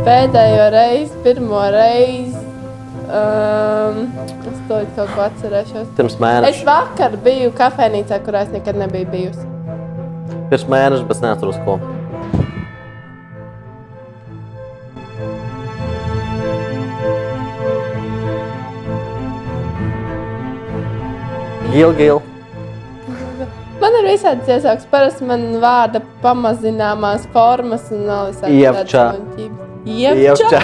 Pēdējo reizi, pirmo reizi, es to kaut ko atcerēšos. Pirms mēneša. Es vakar biju kafēnīcā, kurā es nekad nebiju bijusi. Pirms mēneša, bet neatceros ko. Gil. Man ir visādas iesaukas. Parasti man vārda pamazināmās formas un nav visādas Ievča. Ievča.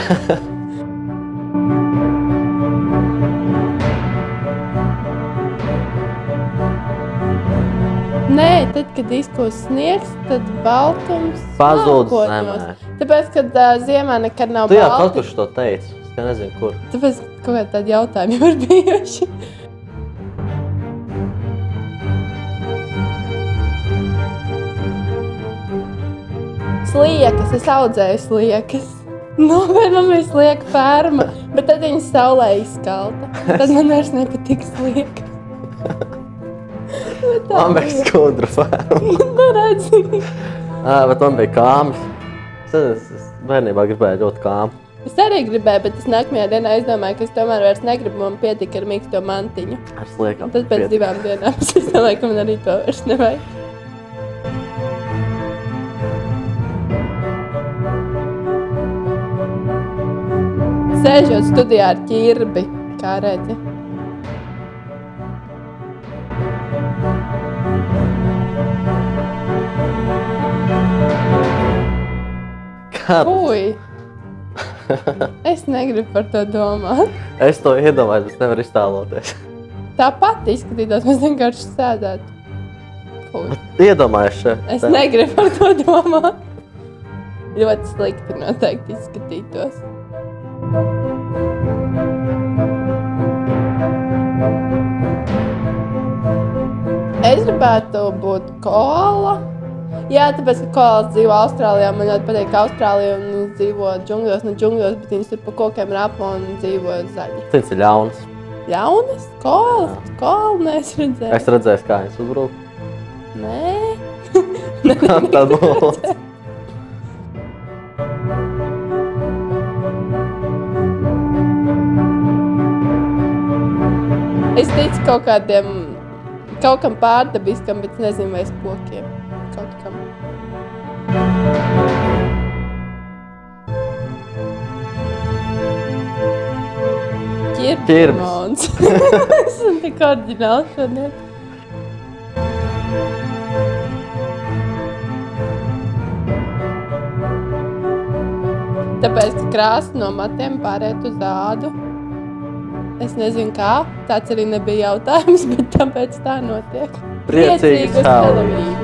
Nē, tad, kad izkūst sniegs, tad baltums Pazūd nākotņos. zemē. Tāpēc, kad ziemā nekad nav Tu jau balti. kaut kurš to teici. Es nezinu, kur. Tāpēc, kaut kādi tādi jautājumi jau ir bijuši. Sliekas, es audzēju sliekas. Bet man bija slieka ferma, bet tad viņas saulē izskalta. Tad man vairs nepatika slieka. Man bija skudru ferma. Nu, redzi. Bet man bija kāmas. Es bērnībā gribēju ļoti kāmu. Es arī gribēju, bet es nākamajā dienā izdomāju, ka es tomēr vairs negribu, man pietika ar mīksto mantiņu. Ar sliekām. Un tad pēc 2 dienām es domāju, ka man arī to vairs nevajag. Sēžot studijā ar ķirbi, kā redzi. Kādas? Ui! Es negribu par to domāt. Es to iedomājos, bet nevaru iztēloties. Tāpat izskatītos, mēs vienkārši sēdētu. Ui. Iedomājies šeit. Es negribu par to domāt. Ļoti slikti noteikti izskatītos. Es gribētu būt koala. Jā, tāpēc, ka koalas dzīvo Austrālijā. Man ļoti patīk Austrālija un viņi dzīvo džungļos, ne džungļos, bet viņas tur pa kokiem rapa un dzīvo zaļi. Tas ir ļauns. Ļaunas? Koalas? Koalu neesmu redzēju. Es redzēju, kā viņas uzbrūk. Nē. Tad lūdzu. Es ticu kaut kam pārdabiskam, bet nezinu, vai spokiem. Kaut kam. Ķirbimons. Es esmu tik oriģināli šodien. Tāpēc, ka krāsa no matiem pāriet uz ādu. Es nezinu kā, tāds arī nebija jautājums, bet tāpēc tā notiek. Priecīgas Halloween!